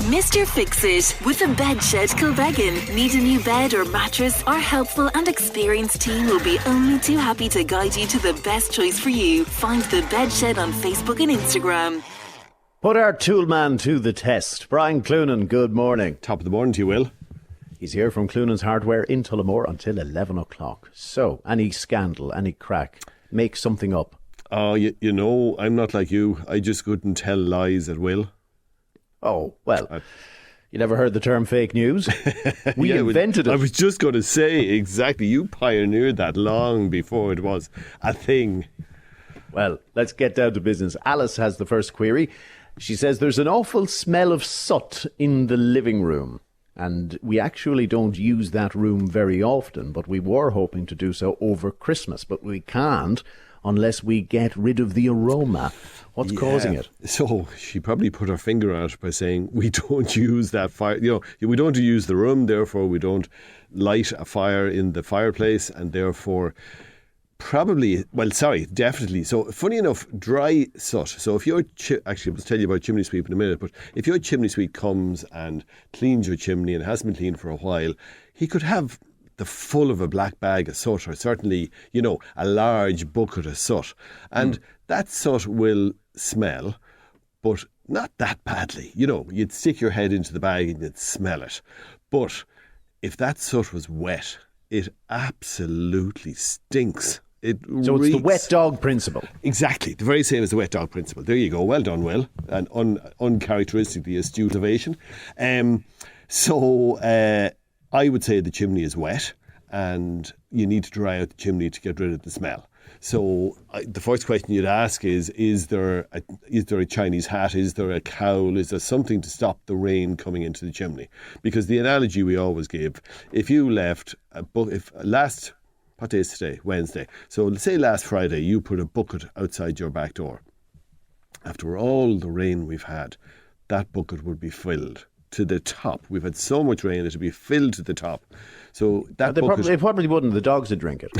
Mr. Fix-It with the Bed Shed Kilbeggan. Need a new bed or mattress? Our helpful and experienced team will be only too happy to guide you to the best choice for you. Find the Bed Shed on Facebook and Instagram. Put our toolman to the test. Brian Cloonan, good morning. Top of the morning to you, Will. He's here from Cloonan's Hardware in Tullamore until 11 o'clock. So, any scandal, any crack, make something up. Oh, you know, I'm not like you. I just couldn't tell lies at will. Oh, well, you never heard the term fake news? We invented it. I was just going to say, exactly. You pioneered that long before it was a thing. Well, let's get down to business. Alice has the first query. She says there's an awful smell of soot in the living room. And we actually don't use that room very often, but we were hoping to do so over Christmas. But we can't unless we get rid of the aroma. What's causing it? So she probably put her finger on it by saying, we don't use that fire. You know, we don't use the room, therefore we don't light a fire in the fireplace, and therefore definitely. So funny enough, dry soot. So if your, actually I'll tell you about chimney sweep in a minute, but if your chimney sweep comes and cleans your chimney and hasn't been cleaned for a while, he could have the full of a black bag of soot, or certainly, you know, a large bucket of soot. And that soot will smell, but not that badly. You know, you'd stick your head into the bag and you'd smell it. But if that soot was wet, it absolutely stinks. So it's the wet dog principle. Exactly, the very same as the wet dog principle. There you go. Well done, Will. And uncharacteristically astute ovation. I would say the chimney is wet and you need to dry out the chimney to get rid of the smell. So the first question you'd ask is there a Chinese hat? Is there a cowl? Is there something to stop the rain coming into the chimney? Because the analogy we always give, if you left what day is today? Wednesday. So let's say last Friday you put a bucket outside your back door. After all the rain we've had, that bucket would be filled to the top. We've had so much rain, it would be filled to the top. So that they probably wouldn't. The dogs would drink it.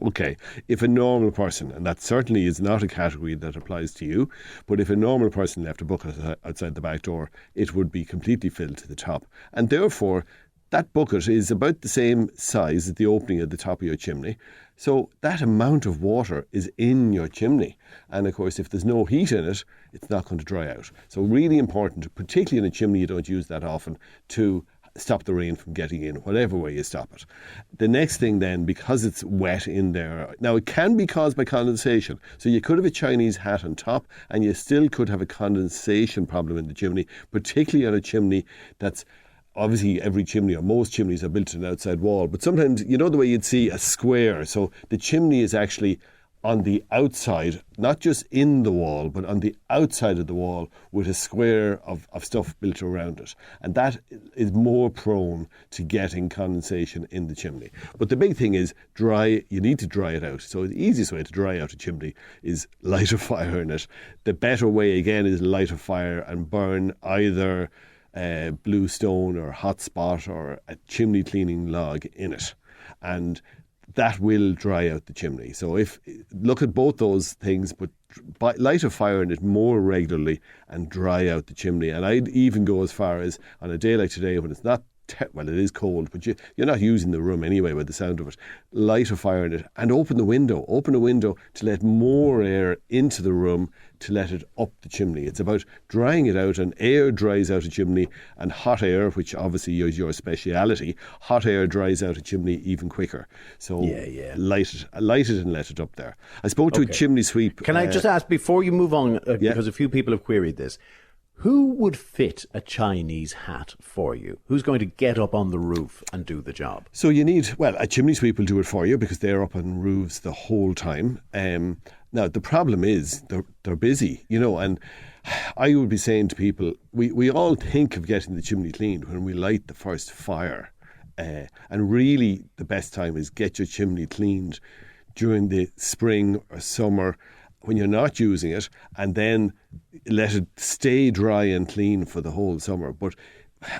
Okay. If a normal person, and that certainly is not a category that applies to you, but if a normal person left a bucket outside the back door, it would be completely filled to the top. And therefore, that bucket is about the same size as the opening at the top of your chimney. So that amount of water is in your chimney. And of course, if there's no heat in it, it's not going to dry out. So really important, particularly in a chimney you don't use that often, to stop the rain from getting in, whatever way you stop it. The next thing then, because it's wet in there, now it can be caused by condensation. So you could have a Chinese hat on top and you still could have a condensation problem in the chimney, particularly on a chimney that's obviously every chimney or most chimneys are built to an outside wall, but sometimes, you know the way you'd see a square, so the chimney is actually on the outside, not just in the wall, but on the outside of the wall with a square of stuff built around it. And that is more prone to getting condensation in the chimney. But the big thing is you need to dry it out. So the easiest way to dry out a chimney is light a fire in it. The better way, again, is light a fire and burn either blue stone or hot spot or a chimney cleaning log in it, and that will dry out the chimney. So look at both those things, but light a fire in it more regularly and dry out the chimney. And I'd even go as far as on a day like today when it's not it is cold, but you're not using the room anyway by the sound of it. Light a fire in it and open a window to let more air into the room, to let it up the chimney. It's about drying it out, and air dries out a chimney, and hot air, which obviously is your speciality, hot air dries out a chimney even quicker. So light it and let it up there. I spoke to a chimney sweep. Can I just ask, before you move on, because a few people have queried this, who would fit a Chinese hat for you? Who's going to get up on the roof and do the job? So you need, a chimney sweep will do it for you because they're up on roofs the whole time. Now, the problem is they're busy, and I would be saying to people, we all think of getting the chimney cleaned when we light the first fire. And really the best time is get your chimney cleaned during the spring or summer when you're not using it, and then let it stay dry and clean for the whole summer. But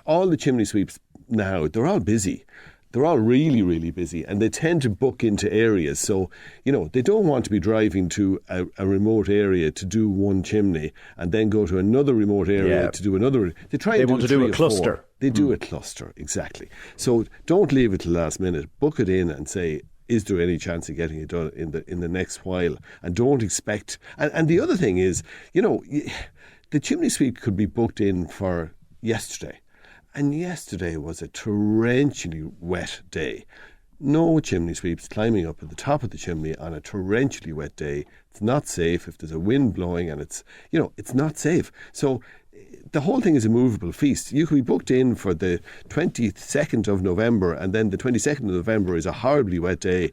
all the chimney sweeps now, they're all busy. they're all really, really busy, and they tend to book into areas. So, they don't want to be driving to a remote area to do one chimney and then go to another remote area to do another. They want to do a cluster. They do a cluster, exactly. So don't leave it till the last minute. Book it in and say, is there any chance of getting it done in the next while? And don't expect. And the other thing is, the chimney sweep could be booked in for yesterday. And yesterday was a torrentially wet day. No chimney sweeps climbing up at the top of the chimney on a torrentially wet day. It's not safe if there's a wind blowing, and it's not safe. So the whole thing is a movable feast. You could be booked in for the 22nd of November, and then the 22nd of November is a horribly wet day,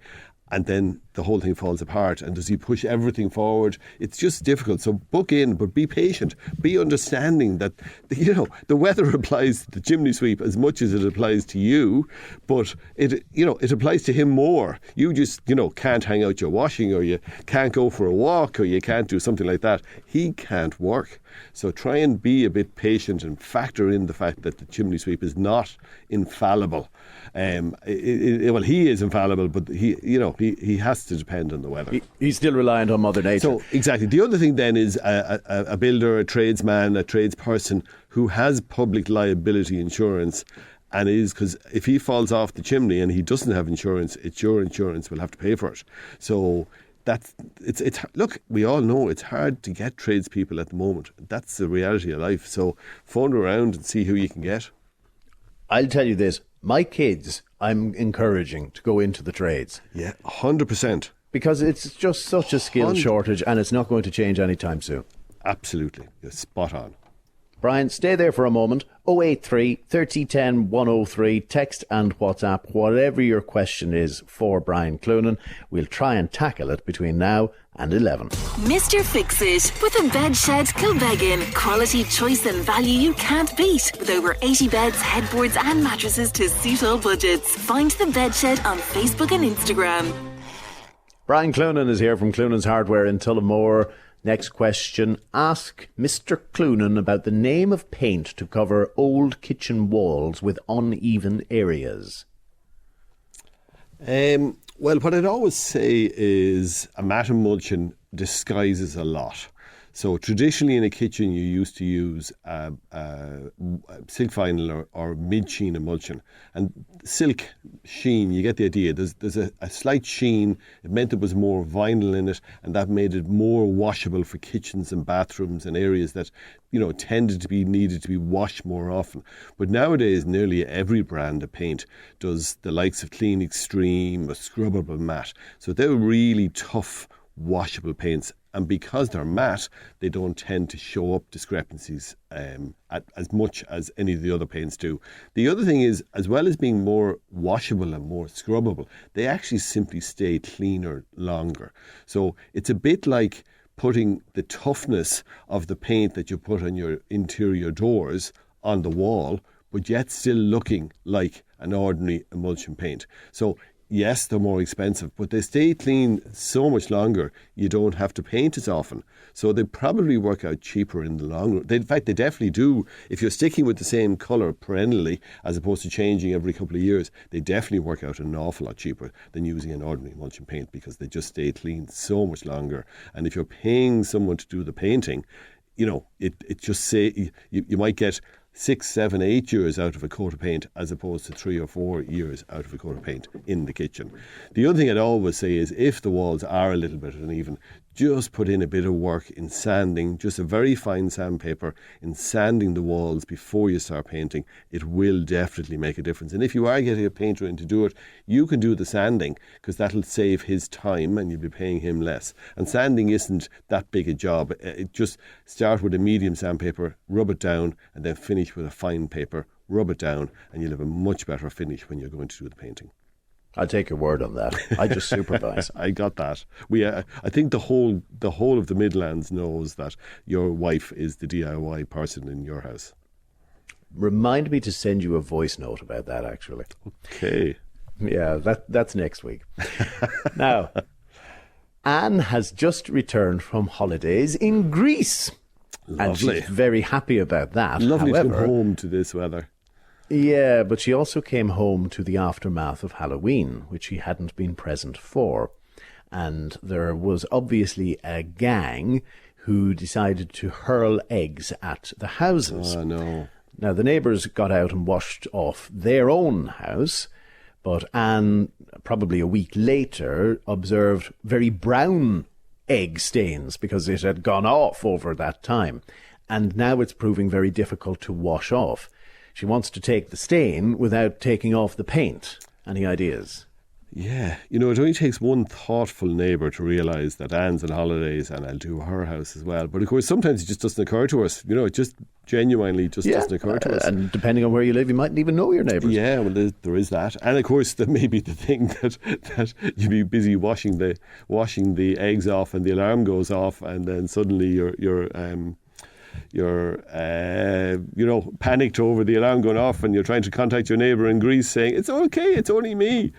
and then the whole thing falls apart. And does he push everything forward? It's just difficult. So book in, but be patient. Be understanding that, the weather applies to the chimney sweep as much as it applies to you, but it applies to him more. You just, can't hang out your washing, or you can't go for a walk, or you can't do something like that. He can't work. So try and be a bit patient and factor in the fact that the chimney sweep is not infallible. He is infallible, but he has to depend on the weather. He's still reliant on Mother Nature. So exactly. The other thing then is a builder, a tradesman, a tradesperson who has public liability insurance, and because if he falls off the chimney and he doesn't have insurance, it's your insurance will have to pay for it. So look, we all know it's hard to get tradespeople at the moment. That's the reality of life. So phone around and see who you can get. I'll tell you this, my kids, I'm encouraging to go into the trades. Yeah, 100%. Because it's just such a skill shortage, and it's not going to change anytime soon. Absolutely. You're spot on. Brian, stay there for a moment. 083 3010 103. Text and WhatsApp, whatever your question is for Brian Cloonan. We'll try and tackle it between now and 11. Mr. Fix-It with a bed shed Kilbeggan. Quality, choice and value you can't beat. With over 80 beds, headboards and mattresses to suit all budgets. Find the bed shed on Facebook and Instagram. Brian Cloonan is here from Cloonan's Hardware in Tullamore. Next question. Ask Mr. Cloonan about the name of paint to cover old kitchen walls with uneven areas. Well, what I'd always say is a matte emulsion disguises a lot. So traditionally in a kitchen you used to use silk vinyl or mid-sheen emulsion. And silk sheen, you get the idea. There's a slight sheen. It meant there was more vinyl in it, and that made it more washable for kitchens and bathrooms and areas that, needed to be washed more often. But nowadays nearly every brand of paint does the likes of Clean Extreme or Scrubbable Matte. So they're really tough, washable paints, and because they're matte, they don't tend to show up discrepancies as much as any of the other paints do. The other thing is, as well as being more washable and more scrubbable, they actually simply stay cleaner longer. So it's a bit like putting the toughness of the paint that you put on your interior doors on the wall, but yet still looking like an ordinary emulsion paint. So yes, they're more expensive, but they stay clean so much longer, you don't have to paint as often. So they probably work out cheaper in the long run. In fact, they definitely do. If you're sticking with the same colour perennially, as opposed to changing every couple of years, they definitely work out an awful lot cheaper than using an ordinary emulsion paint, because they just stay clean so much longer. And if you're paying someone to do the painting, it just say you might get 6, 7, 8 years out of a coat of paint as opposed to 3 or 4 years out of a coat of paint in the kitchen. The other thing I'd always say is, if the walls are a little bit uneven, just put in a bit of work in sanding, just a very fine sandpaper in sanding the walls before you start painting. It will definitely make a difference. And if you are getting a painter in to do it, you can do the sanding, because that'll save his time and you'll be paying him less. And sanding isn't that big a job. It just start with a medium sandpaper, rub it down, and then finish with a fine paper, rub it down, and you'll have a much better finish when you're going to do the painting. I'll take your word on that. I just supervise. I got that. I think the whole of the Midlands knows that your wife is the DIY person in your house. Remind me to send you a voice note about that, actually. Okay. Yeah, that's next week. Now, Anne has just returned from holidays in Greece. Lovely. And she's very happy about that. Lovely However, to come home to this weather. Yeah, but she also came home to the aftermath of Halloween, which she hadn't been present for. And there was obviously a gang who decided to hurl eggs at the houses. Oh, no. Now, the neighbours got out and washed off their own house, but Anne, probably a week later, observed very brown egg stains because it had gone off over that time. And now it's proving very difficult to wash off. She wants to take the stain without taking off the paint. Any ideas? Yeah, it only takes one thoughtful neighbour to realise that Anne's on holidays and I'll do her house as well. But of course, sometimes it just doesn't occur to us. It just genuinely doesn't occur to us. And depending on where you live, you mightn't even know your neighbours. Yeah, well, there is that. And of course, there may be the thing that you'd be busy washing the eggs off and the alarm goes off, and then suddenly you're panicked over the alarm going off, and you're trying to contact your neighbour in Greece saying, it's okay, it's only me.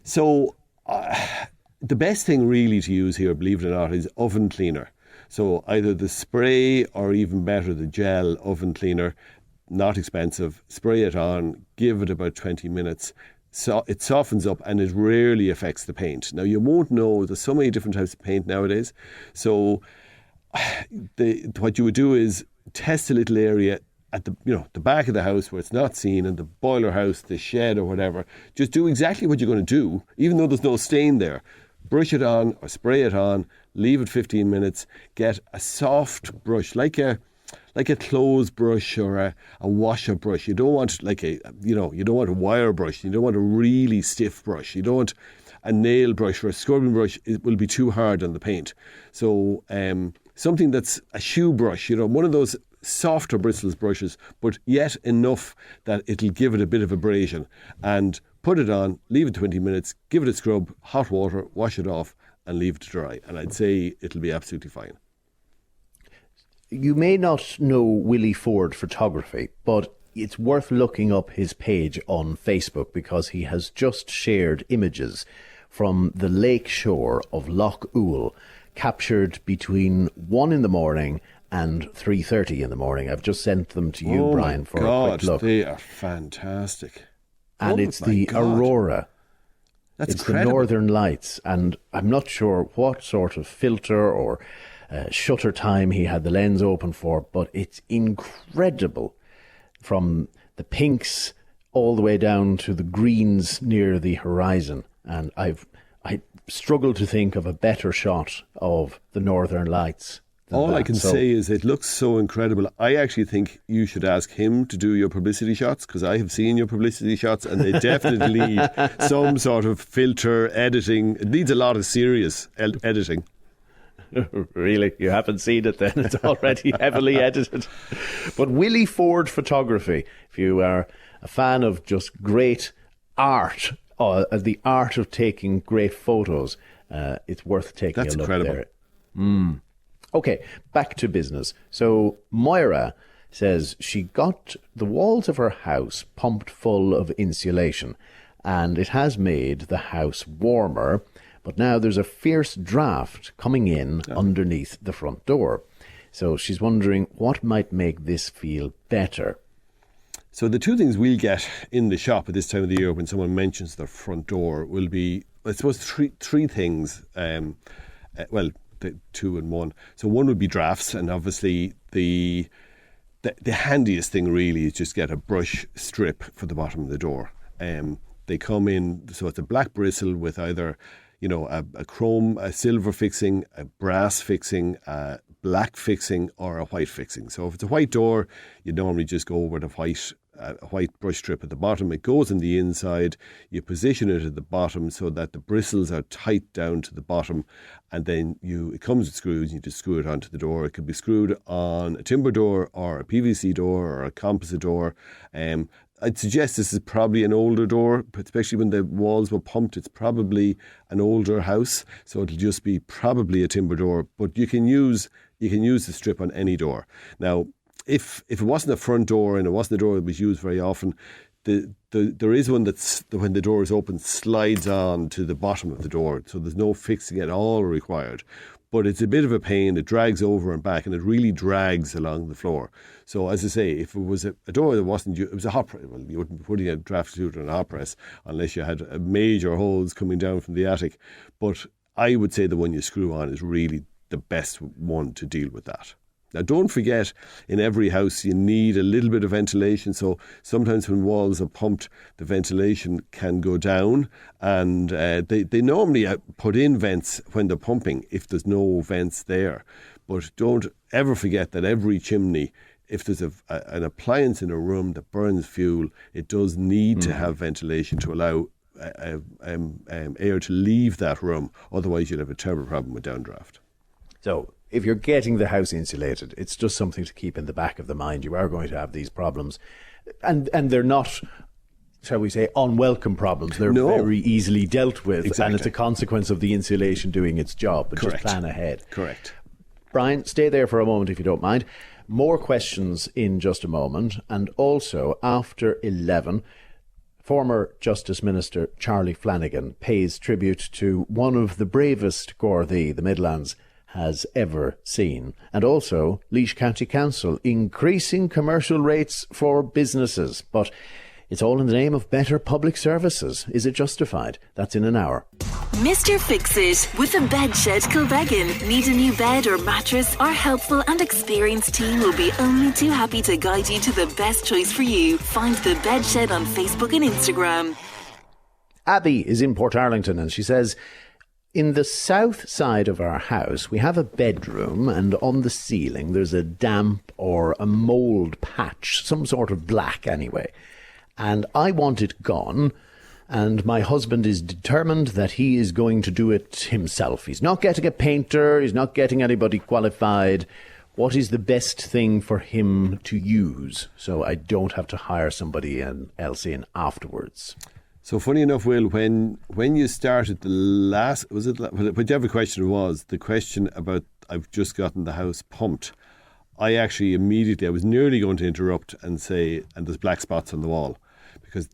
So the best thing really to use here, believe it or not, is oven cleaner. So either the spray or even better, the gel oven cleaner, not expensive, spray it on, give it about 20 minutes. So it softens up and it rarely affects the paint. Now you won't know, there's so many different types of paint nowadays. So what you would do is test a little area at the back of the house where it's not seen, in the boiler house, the shed or whatever. Just do exactly what you're going to do, even though there's no stain there. Brush it on or spray it on, leave it 15 minutes, get a soft brush, like a clothes brush or a washer brush. You don't want you don't want a wire brush. You don't want a really stiff brush. You don't want a nail brush or a scrubbing brush. It will be too hard on the paint. So something that's a shoe brush, one of those softer bristles brushes, but yet enough that it'll give it a bit of abrasion. And put it on, leave it 20 minutes, give it a scrub, hot water, wash it off, and leave it to dry. And I'd say it'll be absolutely fine. You may not know Willie Ford Photography, but it's worth looking up his page on Facebook because he has just shared images from the lake shore of Loch Oul, captured between 1 a.m. and 3:30 in the morning. I've just sent them to you, Brian, for a quick look. They are fantastic. And it's the aurora. That's it's incredible. The northern lights, and I'm not sure what sort of filter or shutter time he had the lens open for, but it's incredible, from the pinks all the way down to the greens near the horizon. And I struggle to think of a better shot of the northern lights. All I can say is it looks so incredible. I actually think you should ask him to do your publicity shots, because I have seen your publicity shots and they definitely need some sort of filter editing. It needs a lot of serious editing. Really? You haven't seen it then? It's already heavily edited. But Willie Ford Photography, if you are a fan of just great art, the art of taking great photos, it's worth taking a look incredible. there. Okay, back to business. So Moira says she got the walls of her house pumped full of insulation, and it has made the house warmer, but now there's a fierce draft coming in underneath the front door. So she's wondering what might make this feel better. So the two things we'll get in the shop at this time of the year when someone mentions their front door will be, I suppose, three things. The two and one. So one would be drafts, and obviously the handiest thing really is just get a brush strip for the bottom of the door. They come in, so it's a black bristle with either a chrome, a silver fixing, a brass fixing, a black fixing, or a white fixing. So if it's a white door, you normally just go over the white brush strip at the bottom. It goes on the inside. You position it at the bottom so that the bristles are tight down to the bottom, and then it comes with screws. You just screw it onto the door. It could be screwed on a timber door or a PVC door or a composite door. I'd suggest this is probably an older door, especially when the walls were pumped. It's probably an older house, so it'll just be probably a timber door. But you can use the strip on any door. Now, if it wasn't a front door and it wasn't a door that was used very often, there is one that's, when the door is open, slides on to the bottom of the door, so there's no fixing at all required. but it's a bit of a pain. It drags over and back, and it really drags along the floor. So as I say, if it was a door that wasn't, it was a hot press. Well, you wouldn't be putting a draft excluder in a hot press unless you had major holes coming down from the attic. But I would say the one you screw on is really the best one to deal with that. Now, don't forget, in every house you need a little bit of ventilation. So sometimes when walls are pumped, the ventilation can go down, and they normally put in vents when they're pumping if there's no vents there. But don't ever forget that every chimney, if there's an appliance in a room that burns fuel, it does need to have ventilation to allow air to leave that room. Otherwise, you'll have a terrible problem with downdraft. So if you're getting the house insulated, it's just something to keep in the back of the mind. You are going to have these problems. And they're not, shall we say, unwelcome problems. They're very easily dealt with. Exactly. And it's a consequence of the insulation doing its job. But just plan ahead. Correct. Brian, stay there for a moment if you don't mind. More questions in just a moment. And also, after 11, former Justice Minister Charlie Flanagan pays tribute to one of the bravest Gardaí the Midlands has ever seen. And also, Laois County Council increasing commercial rates for businesses. But it's all in the name of better public services. Is it justified? That's in an hour. Mr. Fix-It with the Bedshed Kilbeggan. Need a new bed or mattress? Our helpful and experienced team will be only too happy to guide you to the best choice for you. Find the Bedshed on Facebook and Instagram. Abby is in Portarlington and she says, in the south side of our house, we have a bedroom, and on the ceiling there's a damp or a mould patch, some sort of black anyway. And I want it gone, and my husband is determined that he is going to do it himself. He's not getting a painter, he's not getting anybody qualified. What is the best thing for him to use so I don't have to hire somebody else in afterwards? So funny enough, Will, when you started the last, whichever question it was, the question about I've just gotten the house pumped, I actually immediately, I was nearly going to interrupt and say, and there's black spots on the wall. Because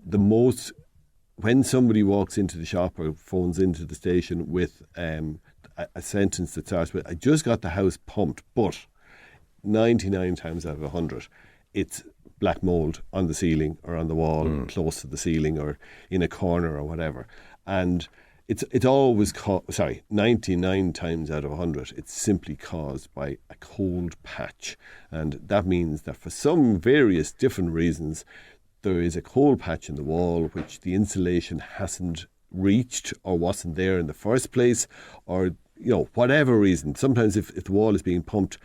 when somebody walks into the shop or phones into the station with a sentence that starts with, I just got the house pumped, but 99 times out of 100, it's black mould on the ceiling or on the wall, close to the ceiling or in a corner or whatever. And it's always 99 times out of 100, it's simply caused by a cold patch. And that means that for some various different reasons, there is a cold patch in the wall which the insulation hasn't reached or wasn't there in the first place, or whatever reason. Sometimes if the wall is being pumped,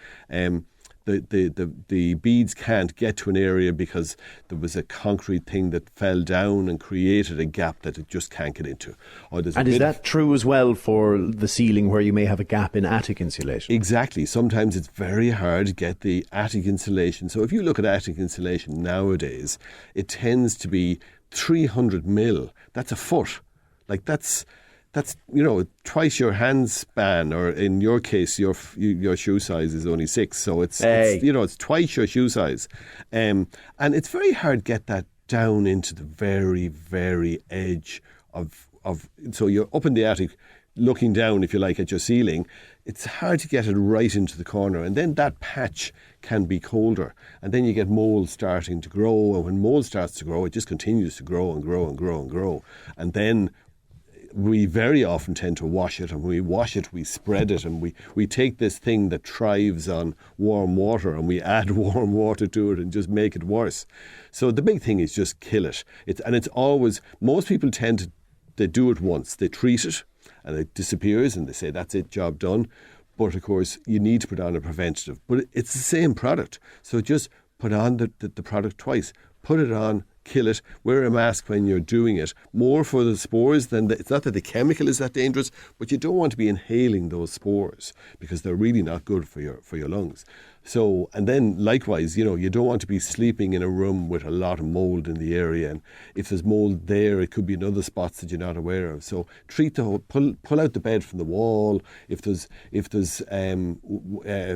the beads can't get to an area because there was a concrete thing that fell down and created a gap that it just can't get into. And is that true as well for the ceiling where you may have a gap in attic insulation? Exactly. Sometimes it's very hard to get the attic insulation. So if you look at attic insulation nowadays, it tends to be 300 mil. That's a foot. Like that's twice your hand span, or in your case, your shoe size is only 6, so it's twice your shoe size, and it's very hard to get that down into the very, very edge of. So you're up in the attic, looking down, if you like, at your ceiling. It's hard to get it right into the corner, and then that patch can be colder, and then you get mold starting to grow, and when mold starts to grow, it just continues to grow and grow and grow and grow, and then we very often tend to wash it, and when we wash it, we spread it, and we take this thing that thrives on warm water and we add warm water to it and just make it worse. So the big thing is just kill it. It's always, most people they do it once, they treat it and it disappears and they say that's it, job done. But of course you need to put on a preventative, but it's the same product. So just put on the product twice, put it on, kill it, wear a mask when you're doing it, more for the spores than it's not that the chemical is that dangerous, but you don't want to be inhaling those spores because they're really not good for your lungs. So, and then likewise, you don't want to be sleeping in a room with a lot of mould in the area. And if there's mould there, it could be in other spots that you're not aware of. So treat the whole, pull out the bed from the wall. If there's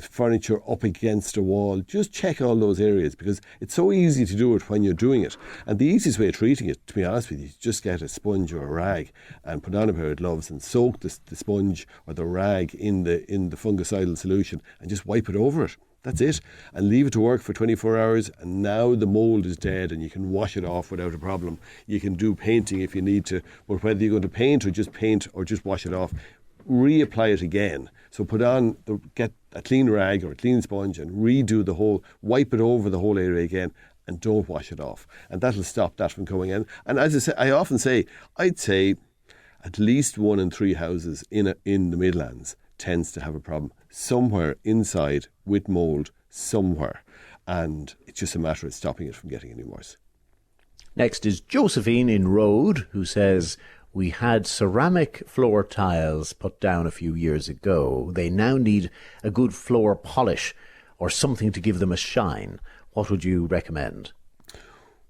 furniture up against a wall, just check all those areas, because it's so easy to do it when you're doing it. And the easiest way of treating it, to be honest with you, is just get a sponge or a rag and put on a pair of gloves and soak the sponge or the rag in the fungicidal solution and just wipe it over it. That's it. And leave it to work for 24 hours, and now the mould is dead and you can wash it off without a problem. You can do painting if you need to, but whether you're going to paint or just wash it off, reapply it again. So get a clean rag or a clean sponge and wipe it over the whole area again, and don't wash it off. And that'll stop that from coming in. And as I say, I'd say at least 1 in 3 houses in the Midlands tends to have a problem somewhere inside with mould somewhere, and it's just a matter of stopping it from getting any worse. Next is Josephine in Road, who says, we had ceramic floor tiles put down a few years ago. They now need a good floor polish or something to give them a shine. What would you recommend?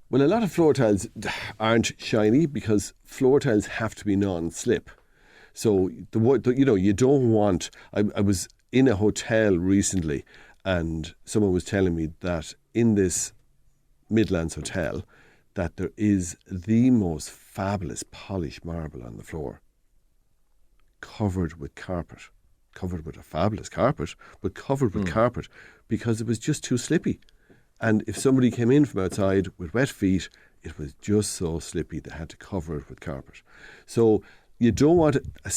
Well, a lot of floor tiles aren't shiny because floor tiles have to be non-slip. So, you don't want... I was in a hotel recently and someone was telling me that in this Midlands hotel that there is the most fabulous polished marble on the floor, covered with a fabulous carpet, but covered with carpet because it was just too slippy. And if somebody came in from outside with wet feet, it was just so slippy they had to cover it with carpet. So you don't want a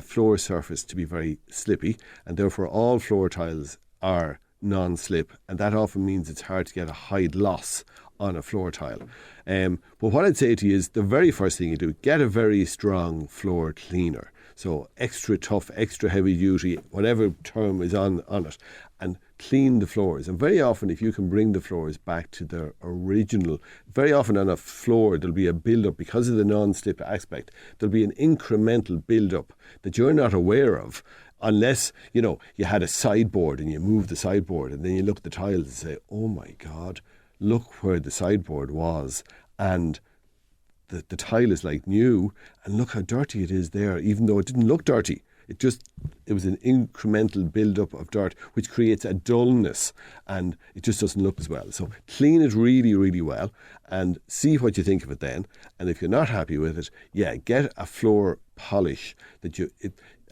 floor surface to be very slippy, and therefore all floor tiles are non-slip, and that often means it's hard to get a hide loss on a floor tile. But what I'd say to you is the very first thing you do, get a very strong floor cleaner. So extra tough, extra heavy duty, whatever term is on it, and clean the floors. And very often, if you can bring the floors back to their original, very often on a floor there'll be a build-up because of the non-slip aspect. There'll be an incremental build-up that you're not aware of, unless, you had a sideboard and you move the sideboard and then you look at the tiles and say, oh my God, look where the sideboard was, and the tile is like new, and look how dirty it is there, even though it didn't look dirty. It was an incremental build-up of dirt, which creates a dullness, and it just doesn't look as well. So clean it really, really well and see what you think of it then. And if you're not happy with it, get a floor polish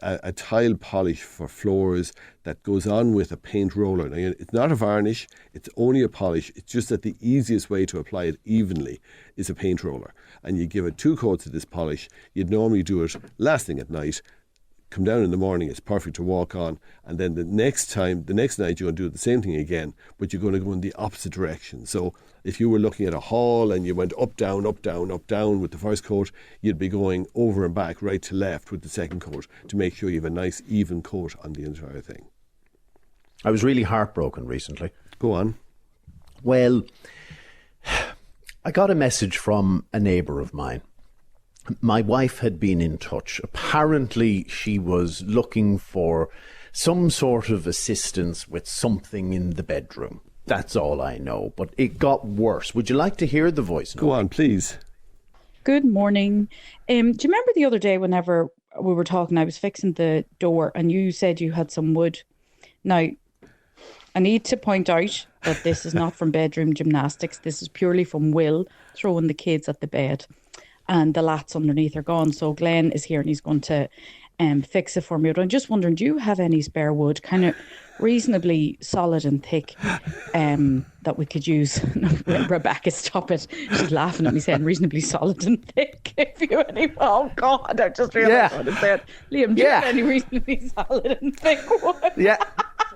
a tile polish for floors that goes on with a paint roller. Now, it's not a varnish, it's only a polish. It's just that the easiest way to apply it evenly is a paint roller. And you give it 2 coats of this polish. You'd normally do it last thing at night. Come down in the morning, it's perfect to walk on, and then the next night you're going to do the same thing again, but you're going to go in the opposite direction. So if you were looking at a hall and you went up, down, up, down, up, down with the first coat, you'd be going over and back, right to left with the second coat to make sure you have a nice even coat on the entire thing. I was really heartbroken recently. Go on. Well, I got a message from a neighbour of mine. My wife had been in touch. Apparently, she was looking for some sort of assistance with something in the bedroom. That's all I know. But it got worse. Would you like to hear the voice note? Go on, please. Good morning. Do you remember the other day whenever we were talking, I was fixing the door and you said you had some wood? Now, I need to point out that this is not from bedroom gymnastics. This is purely from Will throwing the kids at the bed. And the lats underneath are gone. So Glenn is here and he's going to fix it for me. But I'm just wondering, do you have any spare wood, kind of reasonably solid and thick, that we could use? Rebecca, stop it. She's laughing at me saying reasonably solid and thick. If you any, oh God, I just realised what I said. Liam, do you have any reasonably solid and thick wood? Yeah,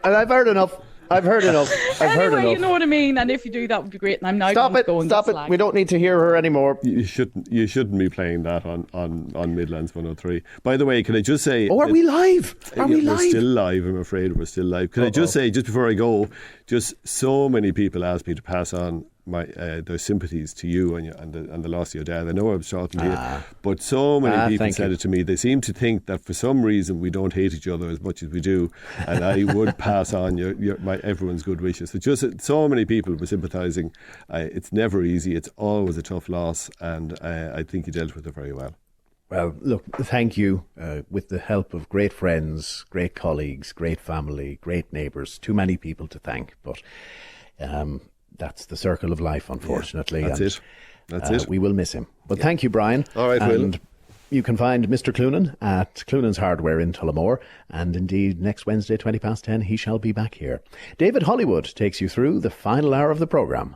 and I've heard enough. Anyway, you know what I mean. And if you do, that would be great. And I'm now Stop it. We don't need to hear her anymore. You shouldn't be playing that on Midlands 103. By the way, can I just say... Oh, are we live? We're still live, I'm afraid. We're still live. Can I just say, just before I go, just so many people asked me to pass on their sympathies to you and the loss of your dad. I know I was talking to you, but so many people said it to me. They seem to think that for some reason we don't hate each other as much as we do, and I would pass on everyone's good wishes. But just so many people were sympathising. It's never easy. It's always a tough loss, and I think he dealt with it very well. Well, look, thank you. With the help of great friends, great colleagues, great family, great neighbours, too many people to thank, but that's the circle of life, unfortunately. Yeah, that's it. We will miss him. But thank you, Brian. All right, and you can find Mr. Cloonan at Cloonan's Hardware in Tullamore, and indeed next Wednesday, 10:20, he shall be back here. David Hollywood takes you through the final hour of the programme.